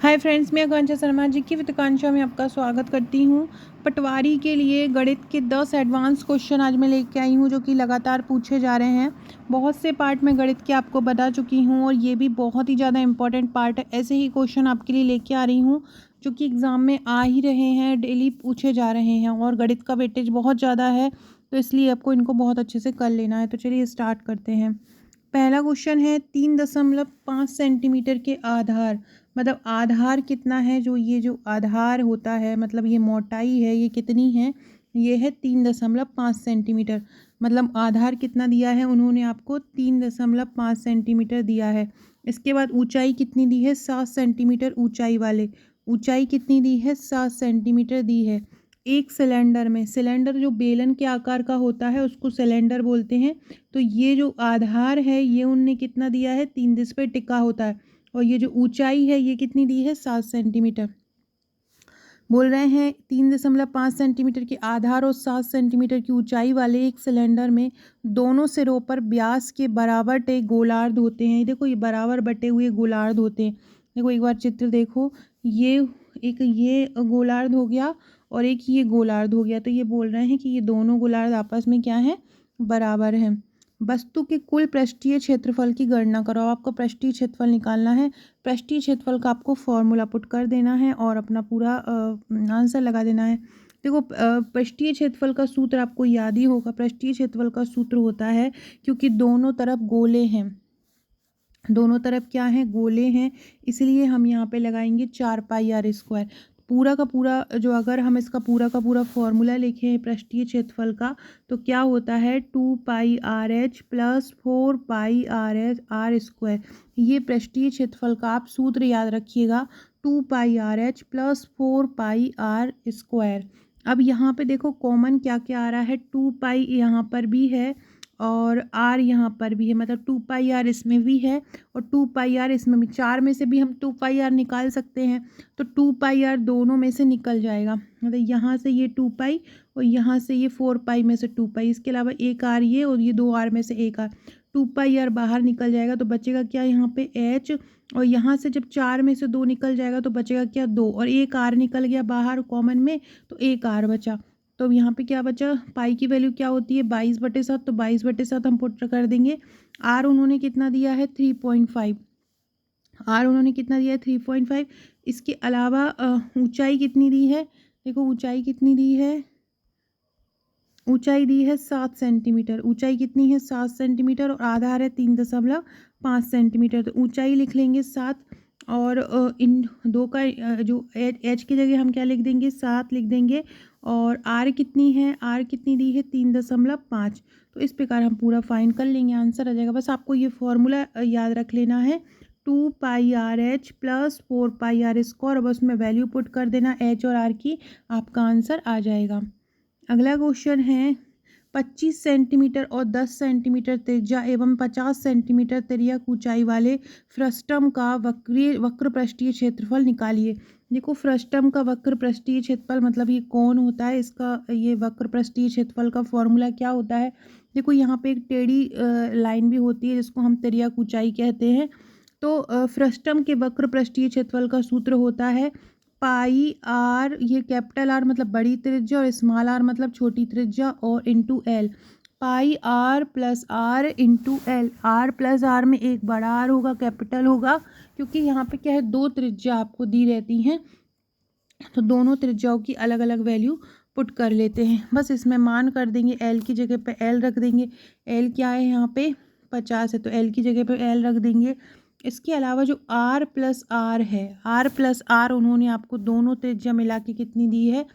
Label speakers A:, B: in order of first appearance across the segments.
A: Hi friends, मैं आकांक्षा शर्मा जी की वित्तकांक्षा में आपका स्वागत करती हूँ। पटवारी के लिए गणित के 10 एडवांस क्वेश्चन आज मैं लेके आई हूँ जो कि लगातार पूछे जा रहे हैं। बहुत से पार्ट में गणित के आपको बता चुकी हूँ और ये भी बहुत ही ज़्यादा इंपॉर्टेंट पार्ट है। ऐसे ही क्वेश्चन आपके लिए लेके आ रही हूँ जो कि एग्ज़ाम में आ ही रहे हैं, डेली पूछे जा रहे हैं और गणित का वेटेज बहुत ज़्यादा है, तो इसलिए आपको इनको बहुत अच्छे से कर लेना है। तो चलिए स्टार्ट करते हैं। पहला क्वेश्चन है 3.5 सेंटीमीटर के आधार, मतलब आधार कितना है, जो आधार होता है मतलब ये मोटाई है, ये कितनी है, ये है 3.5 सेंटीमीटर। मतलब आधार कितना दिया है उन्होंने आपको 3.5 सेंटीमीटर दिया है। इसके बाद ऊंचाई कितनी दी है, 7 सेंटीमीटर ऊंचाई वाले, ऊंचाई कितनी दी है, 7 सेंटीमीटर दी है। एक सिलेंडर में, सिलेंडर जो बेलन के आकार का होता है उसको सिलेंडर बोलते हैं। तो ये जो आधार है ये उनने कितना दिया है, 3 जिस पे टिका होता है, और ये जो ऊंचाई है ये कितनी दी है, 7 सेंटीमीटर। बोल रहे हैं 3.5 सेंटीमीटर के आधार और 7 सेंटीमीटर की ऊंचाई वाले एक सिलेंडर में दोनों सिरों पर व्यास के बराबर टे गोलार्ध होते हैं। देखो ये बराबर बटे हुए गोलार्ध होते हैं। देखो एक बार चित्र देखो, ये एक ये गोलार्ध हो गया और एक ये गोलार्ध हो गया। तो ये बोल रहे हैं कि ये दोनों गोलार्ध आपस में क्या है, बराबर हैं। वस्तु के कुल पृष्ठीय क्षेत्रफल की गणना करो। आपको पृष्ठीय क्षेत्रफल निकालना है। पृष्ठीय क्षेत्रफल का आपको फॉर्मूला पुट कर देना है और अपना पूरा आंसर लगा देना है। देखो पृष्ठीय क्षेत्रफल का सूत्र आपको याद ही होगा। पृष्ठीय क्षेत्रफल का सूत्र होता है, क्योंकि दोनों तरफ गोले हैं, दोनों तरफ क्या है, गोले हैं, इसलिए हम यहाँ पे लगाएंगे 4πr²। पूरा का पूरा जो, अगर हम इसका पूरा का पूरा फॉर्मूला लिखें पृष्ठीय क्षेत्रफल का, तो क्या होता है 2πrh प्लस 4πr² ये पृष्ठीय क्षेत्रफल का आप सूत्र याद रखिएगा, 2πrh प्लस 4πr²। अब यहाँ पे देखो कॉमन क्या क्या आ रहा है, 2π यहाँ पर भी है और r यहाँ पर भी है, मतलब 2πr इसमें भी है और 2πr इसमें भी। 4 में से भी हम 2πr निकाल सकते हैं, तो 2πr दोनों में से निकल जाएगा। मतलब यहाँ से ये 2π और यहाँ से ये 4π में से 2π, इसके अलावा एक r ये और ये 2r में से एक r, 2πr बाहर निकल जाएगा तो बचेगा क्या यहाँ पे h, और यहाँ से जब 4 में से 2 निकल जाएगा तो बचेगा क्या 2, और एक r निकल गया बाहर कॉमन में तो एक r बचा। तो यहाँ पे क्या बचा, पाई की वैल्यू क्या होती है 22/7, तो 22/7 हम पुट कर देंगे। आर उन्होंने कितना दिया है 3.5, आर उन्होंने कितना दिया है 3.5। इसके अलावा ऊंचाई कितनी दी है, देखो ऊंचाई कितनी दी है, ऊंचाई दी है 7 सेंटीमीटर, ऊंचाई कितनी है 7 सेंटीमीटर और आधार है 3.5 सेंटीमीटर। तो ऊंचाई लिख लेंगे 7 और इन दो का जो एच की जगह हम क्या लिख देंगे, 7 लिख देंगे, और आर कितनी है, आर कितनी दी है 3.5। तो इस प्रकार हम पूरा फाइंड कर लेंगे, आंसर आ जाएगा। बस आपको ये फॉर्मूला याद रख लेना है, 2πrh प्लस 4πr², बस में वैल्यू पुट कर देना एच और आर की, आपका आंसर आ जाएगा। अगला क्वेश्चन है 25 सेंटीमीटर और 10 सेंटीमीटर त्रिज्या एवं 50 सेंटीमीटर तिर्यक ऊंचाई वाले फ्रस्टम का वक्र पृष्ठीय क्षेत्रफल निकालिए। देखो फ्रस्टम का वक्र पृष्ठीय क्षेत्रफल मतलब ये कौन होता है, इसका ये वक्र पृष्ठीय क्षेत्रफल का फॉर्मूला क्या होता है। देखो यहाँ पे एक टेढ़ी लाइन भी होती है जिसको हम तिर्यक ऊंचाई कहते हैं। तो फ्रस्टम के वक्र पृष्ठीय क्षेत्रफल का सूत्र होता है पाई आर, ये कैपिटल आर मतलब बड़ी त्रिज्या और स्मॉल आर मतलब छोटी त्रिज्या, और into l. Pi r plus r into l, r plus r में एक बड़ा आर होगा, कैपिटल होगा, क्योंकि यहाँ पे क्या है दो त्रिज्या आपको दी रहती हैं, तो दोनों त्रिज्याओं की अलग अलग वैल्यू पुट कर लेते हैं। बस इसमें मान कर देंगे, एल की जगह पे एल रख देंगे, एल क्या है यहाँ पे 50 है तो एल की जगह पे एल रख देंगे। इसके अलावा जो r प्लस आर है, r प्लस आर उन्होंने आपको दोनों त्रिज्या मिला के कितनी दी है,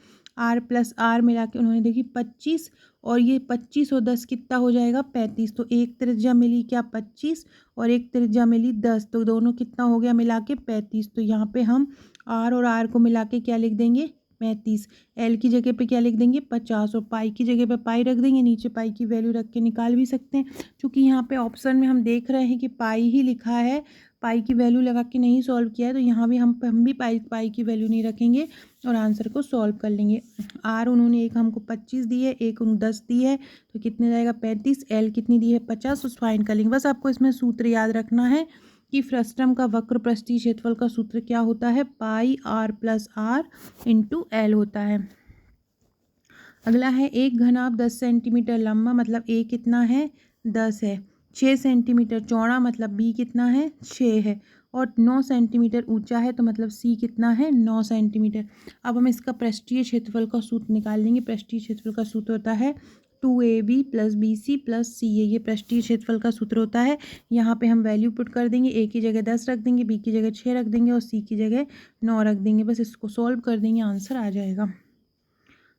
A: r प्लस आर मिला के उन्होंने देखी 25, और ये 25 और 10 कितना हो जाएगा 35। तो एक त्रिज्या मिली क्या 25 और एक त्रिज्या मिली 10, तो दोनों कितना हो गया मिला के 35। तो यहाँ पे हम r और r को मिला के क्या लिख देंगे 35, एल की जगह पे क्या लिख देंगे 50 और पाई की जगह पे पाई रख देंगे, नीचे पाई की वैल्यू रख के निकाल भी सकते हैं। क्योंकि यहाँ पे ऑप्शन में हम देख रहे हैं कि पाई ही लिखा है, पाई की वैल्यू लगा के नहीं सॉल्व किया है, तो यहाँ भी हम भी पाई की वैल्यू नहीं रखेंगे और आंसर को सॉल्व कर लेंगे। आर उन्होंने एक हमको 25 दी है, एक 10 दी है, तो कितने जाएगा 35, एल कितनी दी है 50, उस फाइंड कर लेंगे। बस आपको इसमें सूत्र याद रखना है, कि फ्रस्टम का वक्र पृष्ठीय क्षेत्रफल का सूत्र क्या होता है, pi r plus r into l होता है। अगला है एक घनाभ 10 सेंटीमीटर लंबा मतलब ए कितना है 10 है, 6 सेंटीमीटर चौड़ा मतलब बी कितना है 6 है, और 9 सेंटीमीटर ऊंचा है तो मतलब सी कितना है 9 सेंटीमीटर। अब हम इसका पृष्ठीय क्षेत्रफल का सूत्र निकाल लेंगे। पृष्ठीय क्षेत्रफल का सूत्र होता है 2ab plus b c plus c a, ये पृष्ठीय क्षेत्रफल का सूत्र होता है। यहाँ पे हम वैल्यू पुट कर देंगे, ए की जगह 10 रख देंगे, बी की जगह 6 रख देंगे और सी की जगह 9 रख देंगे। बस इसको सॉल्व कर देंगे, आंसर आ जाएगा।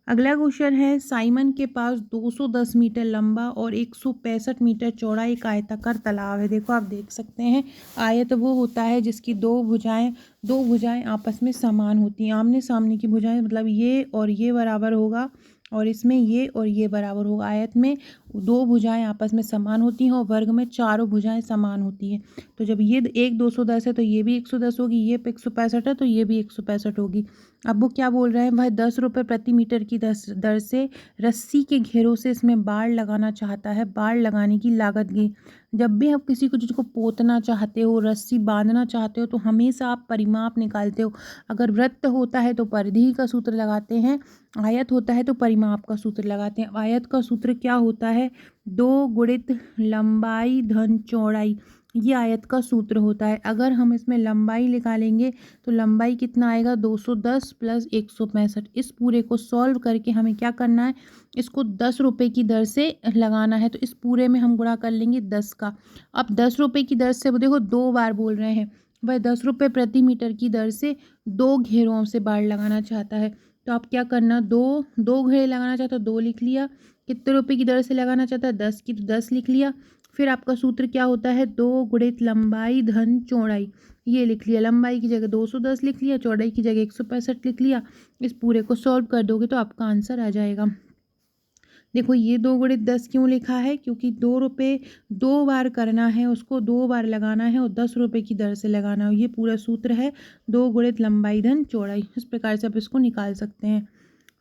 A: अगला क्वेश्चन है साइमन के पास 210 मीटर लंबा और 165 मीटर चौड़ा एक आयताकार तालाब है। देखो आप देख सकते हैं, आयत वो होता है जिसकी दो भुजाएं आपस में समान होती हैं। आमने सामने की भुजाएं मतलब ये और ये बराबर होगा, और इसमें ये और ये बराबर होगा। आयत में दो भुजाएं आपस में समान होती हैं और वर्ग में चारों भुजाएं समान होती हैं। तो जब ये एक 210 है तो ये भी 110 होगी, ये 165 है तो ये भी 165 होगी। अब वो क्या बोल रहे हैं, वह 10 रुपये प्रति मीटर की दर से रस्सी के घेरों से इसमें बाड़ लगाना चाहता है। बाड़ लगाने की लागत की, जब भी आप किसी को जिसको पोतना चाहते हो, रस्सी बांधना चाहते हो, तो हमेशा आप परिमाप निकालते हो। अगर वृत्त होता है तो परिधि का सूत्र लगाते हैं, आयत होता है तो परिमाप का सूत्र लगाते हैं। आयत का सूत्र क्या होता है, 2 गुणित लंबाई धन चौड़ाई, ये आयत का सूत्र होता है। अगर हम इसमें लंबाई निकालेंगे तो लंबाई कितना आएगा 210 प्लस 165। इस पूरे को सॉल्व करके हमें क्या करना है, इसको 10 रुपये की दर से लगाना है। तो इस पूरे में हम गुणा कर लेंगे 10 का। अब 10 रुपये की दर से, वो देखो 2 बार बोल रहे हैं, वह 10 रुपये प्रति मीटर की दर से 2 घेरों से बाड़ लगाना चाहता है। तो आप क्या करना, दो घेरे लगाना चाहता है 2 लिख लिया, कितने रुपए की दर से लगाना चाहता है 10 की, तो 10 लिख लिया। फिर आपका सूत्र क्या होता है, 2 गुणित लंबाई धन चौड़ाई, ये लिख लिया। लंबाई की जगह 210 लिख लिया, चौड़ाई की जगह 165 लिख लिया। इस पूरे को सॉल्व कर दोगे तो आपका आंसर आ जाएगा। देखो ये 2 गुणित 10 क्यों लिखा है, क्योंकि 2 रुपये 2 बार करना है, उसको 2 बार लगाना है और 10 रुपये की दर से लगाना है। ये पूरा सूत्र है 2 गुणित लंबाई धन चौड़ाई। इस प्रकार से आप इसको निकाल सकते हैं।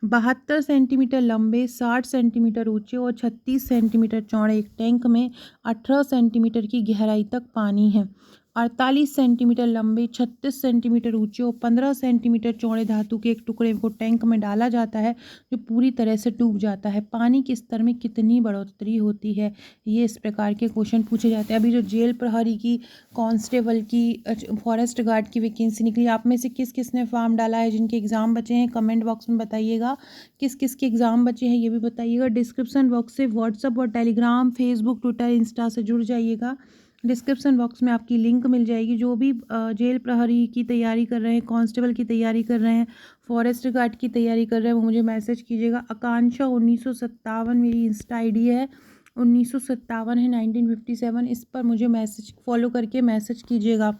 A: 72 सेंटीमीटर लंबे, 60 सेंटीमीटर ऊंचे और 36 सेंटीमीटर चौड़े एक टैंक में 18 सेंटीमीटर की गहराई तक पानी है। 48 सेंटीमीटर लंबे, 36 सेंटीमीटर ऊंचे और 15 सेंटीमीटर चौड़े धातु के एक टुकड़े को टैंक में डाला जाता है जो पूरी तरह से डूब जाता है। पानी के स्तर में कितनी बढ़ोतरी होती है, ये इस प्रकार के क्वेश्चन पूछे जाते हैं। अभी जो जेल प्रहरी की, कांस्टेबल की, फॉरेस्ट गार्ड की वैकेंसी निकली, आप में से किस किस ने फॉर्म डाला है, जिनके एग्ज़ाम बचे हैं कमेंट बॉक्स में बताइएगा। किस किस के एग्ज़ाम बचे हैं ये भी बताइएगा। डिस्क्रिप्शन बॉक्स से व्हाट्सअप और टेलीग्राम, फेसबुक, ट्विटर, इंस्टा से जुड़ जाइएगा। डिस्क्रिप्शन बॉक्स में आपकी लिंक मिल जाएगी। जो भी जेल प्रहरी की तैयारी कर रहे हैं, कांस्टेबल की तैयारी कर रहे हैं, फॉरेस्ट गार्ड की तैयारी कर रहे हैं, वो मुझे मैसेज कीजिएगा। आकांक्षा 1957 मेरी इंस्टा आईडी है, 1957 है 1957, इस पर मुझे मैसेज फॉलो करके मैसेज कीजिएगा।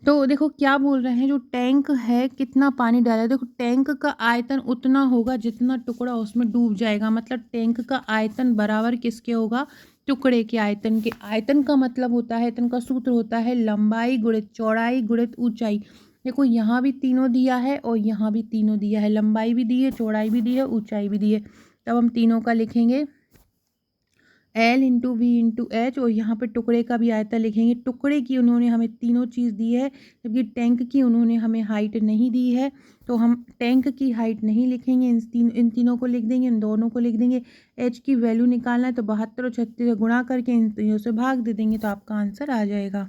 A: तो देखो क्या बोल रहे हैं, जो टैंक है कितना पानी डाला है, देखो टैंक का आयतन उतना होगा जितना टुकड़ा उसमें डूब जाएगा। मतलब टैंक का आयतन बराबर किसके होगा, टुकड़े के आयतन के। आयतन का मतलब होता है, आयतन का सूत्र होता है लंबाई गुणित चौड़ाई गुणित ऊंचाई। देखो यहाँ भी तीनों दिया है और यहाँ भी तीनों दिया है, लंबाई भी दी है, चौड़ाई भी दी है, ऊंचाई भी दी है। तब हम तीनों का लिखेंगे L into v into h, और यहाँ पे टुकड़े का भी आयतन लिखेंगे। टुकड़े की उन्होंने हमें तीनों चीज़ दी है, जबकि टैंक की उन्होंने हमें हाइट नहीं दी है, तो हम टैंक की हाइट नहीं लिखेंगे, इन तीनों को लिख देंगे, इन दोनों को लिख देंगे। एच की वैल्यू निकालना है तो 72 और 36 से गुणा करके इन तीनों से भाग दे देंगे तो आपका आंसर आ जाएगा।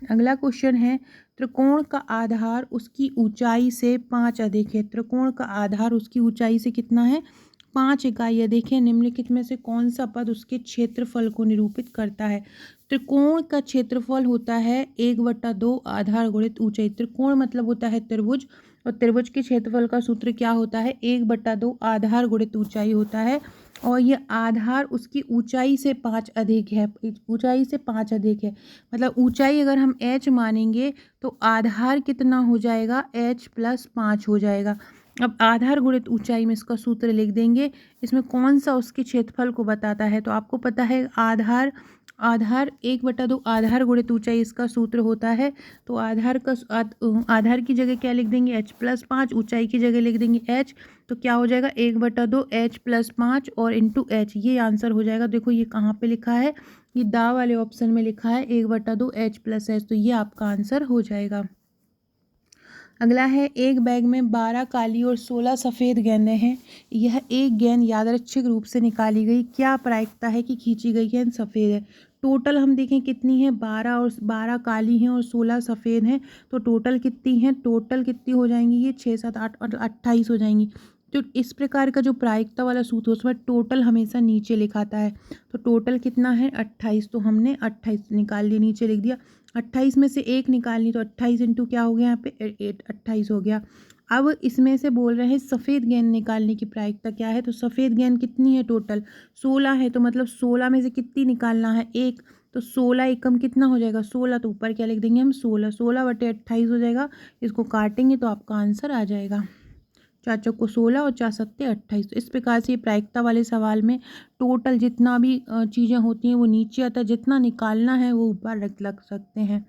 A: अगला क्वेश्चन है, त्रिकोण का आधार उसकी ऊंचाई से 5 अधिक है। त्रिकोण का आधार उसकी ऊंचाई से कितना है, 5 इकाई है। देखिए निम्नलिखित में से कौन सा पद उसके क्षेत्रफल को निरूपित करता है। त्रिकोण का क्षेत्रफल होता है 1/2 आधार गुणित ऊंचाई। त्रिकोण मतलब होता है त्रिभुज, और त्रिभुज के क्षेत्रफल का सूत्र क्या होता है, 1/2 आधार गुणित ऊंचाई होता है। और ये आधार उसकी ऊंचाई से 5 अधिक है, ऊंचाई से 5 अधिक है। मतलब ऊंचाई अगर हम h मानेंगे तो आधार कितना हो जाएगा, h + 5 हो जाएगा। अब आधार गुणित ऊंचाई में इसका सूत्र लिख देंगे। इसमें कौन सा उसके क्षेत्रफल को बताता है, तो आपको पता है आधार आधार 1/2 आधार गुणित ऊंचाई इसका सूत्र होता है। तो आधार की जगह क्या लिख देंगे, h+5, ऊंचाई की जगह लिख देंगे h। तो क्या हो जाएगा 1/2 h+5 और इंटू h, ये आंसर हो जाएगा। देखो ये कहाँ पे लिखा है, ये दा वाले ऑप्शन में लिखा है 1/2 h+h, तो ये आपका आंसर हो जाएगा। अगला है, एक बैग में 12 काली और 16 सफ़ेद गेंदें हैं। यह एक गेंद यादृच्छिक रूप से निकाली गई, क्या प्रायिकता है कि खींची गई गेंद सफ़ेद है। टोटल हम देखें कितनी है, 12 काली हैं और 16 सफ़ेद हैं। तो टोटल कितनी हैं, टोटल कितनी हो जाएंगी, ये 6, 7, 8 और 28 हो जाएंगी। तो इस प्रकार का जो प्रायिकता वाला सूत्र उसमें टोटल हमेशा नीचे लिखाता है। तो टोटल कितना है 28, तो हमने 28 निकाल लिया, नीचे लिख दिया। 28 में से एक निकालनी, तो 28 इंटू क्या हो गया यहाँ पे 28 हो गया। अब इसमें से बोल रहे हैं सफ़ेद गेंद निकालने की प्रायिकता क्या है। तो सफ़ेद गेंद कितनी है, टोटल 16 है, तो मतलब 16 में से कितनी निकालना है, एक। तो 16 एकम कितना हो जाएगा 16, तो ऊपर क्या लिख देंगे हम 16, 16/28 हो जाएगा। इसको काटेंगे तो आपका आंसर आ जाएगा, 4 चौको 16 और 4 सत्ते 28। तो इस प्रकार से प्रायिकता वाले सवाल में टोटल जितना भी चीज़ें होती हैं वो नीचे आता है, जितना निकालना है वो ऊपर रख सकते हैं।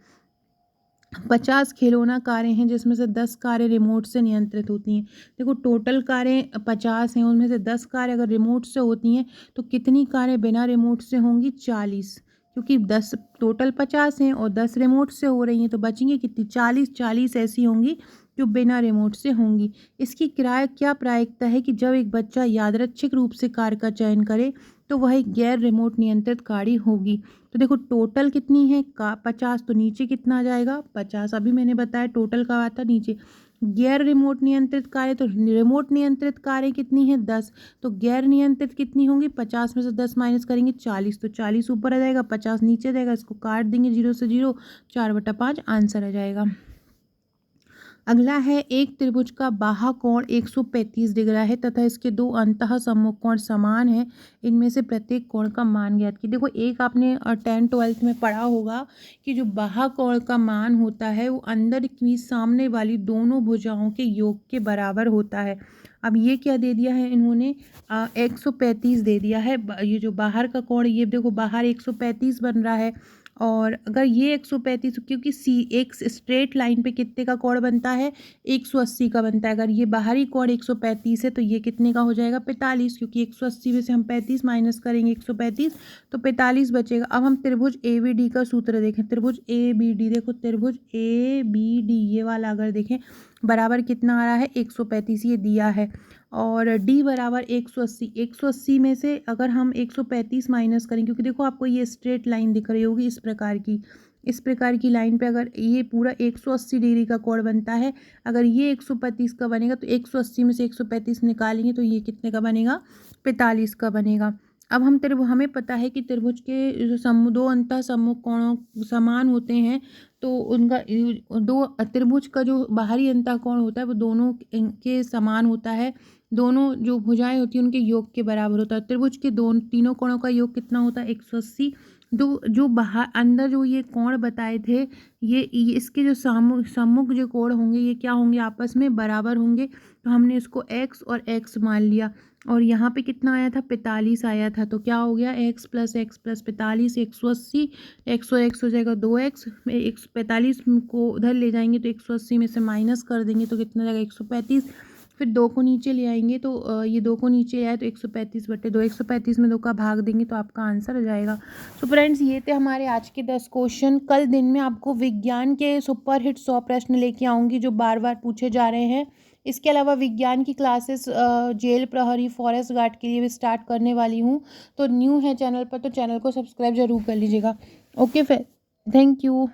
A: 50 खिलौना कारें हैं जिसमें से 10 कारें रिमोट से नियंत्रित होती हैं। देखो टोटल कारें 50 हैं, उनमें से 10 कारें अगर रिमोट से होती हैं तो कितनी कारें बिना रिमोट से होंगी, 40, क्योंकि 10 टोटल 50 हैं और 10 रिमोट से हो रही हैं, तो बचेंगी कितनी, 40 ऐसी होंगी जो बिना रिमोट से होंगी। इसकी क्या प्रायिकता है कि जब एक बच्चा यादृच्छिक रूप से कार का चयन करे तो वह एक गैर रिमोट नियंत्रित गाड़ी होगी। तो देखो टोटल कितनी है 50, तो नीचे कितना आ जाएगा 50, अभी मैंने बताया टोटल का आता नीचे। गैर रिमोट नियंत्रित कारें, तो रिमोट नियंत्रित कारें कितनी हैं 10, तो गैर नियंत्रित कितनी होंगी, 50 में से 10 माइनस करेंगे 40, तो 40 ऊपर आ जाएगा, 50 नीचे आ जाएगा, इसको काट देंगे 0 से 0, 4/5 आंसर आ जाएगा। अगला है, एक त्रिभुज का बाह्य कोण 135 डिग्री है तथा इसके दो अंतः सम्मुख कोण समान हैं, इनमें से प्रत्येक कोण का मान ज्ञात कीजिए। देखो एक आपने 10th-12th में पढ़ा होगा कि जो बाह्य कोण का मान होता है वो अंदर की सामने वाली दोनों भुजाओं के योग के बराबर होता है। अब ये क्या दे दिया है इन्होंने, 135 दे दिया है। ये जो बाहर का कोण, ये देखो बाहर 135 बन रहा है, और अगर ये 135, क्योंकि एक स्ट्रेट लाइन पे कितने का कोण बनता है, 180 का बनता है। अगर ये बाहरी कोण 135 है तो ये कितने का हो जाएगा 45, क्योंकि 180 में से हम 35 माइनस करेंगे 135, तो 45 बचेगा। अब हम त्रिभुज ABD का सूत्र देखें, त्रिभुज ABD, देखो त्रिभुज ABD ये वाला अगर देखें बराबर कितना आ रहा है 135, ये दिया है, और D बराबर 180, 180 में से अगर हम 135 माइनस करें, क्योंकि देखो आपको ये स्ट्रेट लाइन दिख रही होगी इस प्रकार की लाइन पे अगर ये पूरा 180 डिग्री का कोण बनता है, अगर ये 135 का बनेगा तो 180 में से 135 निकालेंगे तो ये कितने का बनेगा 45 का बनेगा। अब हमें पता है कि त्रिभुज के जो दो अंतः सम्मुख कोणों समान होते हैं, तो उनका दो त्रिभुज का जो बाहरी अंतः कोण होता है वो दोनों के समान होता है, दोनों जो भुजाएं होती हैं उनके योग के बराबर होता है। त्रिभुज के तीनों कोणों का योग कितना होता है 180। जो बाहर अंदर जो ये कोण बताए थे, ये इसके जो सम्मुख जो कोण होंगे ये क्या होंगे, आपस में बराबर होंगे, तो हमने इसको x और x मान लिया। और यहाँ पे कितना आया था 45 आया था, तो क्या हो गया x + x + 45 180, x और x हो जाएगा 2x, 145 को उधर ले जाएंगे तो 180 में से माइनस कर देंगे तो कितना जाएगा 135, फिर 2 को नीचे ले आएंगे तो ये 2 को नीचे आए तो 135/2, 135 में 2 का भाग देंगे तो आपका आंसर आ जाएगा। तो फ्रेंड्स ये थे हमारे आज के 10 क्वेश्चन। कल दिन में आपको विज्ञान के सुपर हिट 100 प्रश्न लेके आऊँगी जो बार बार पूछे जा रहे हैं। इसके अलावा विज्ञान की क्लासेस जेल प्रहरी फॉरेस्ट गार्ड के लिए भी स्टार्ट करने वाली हूँ, तो न्यू है चैनल पर तो चैनल को सब्सक्राइब जरूर कर लीजिएगा। ओके फिर, थैंक यू।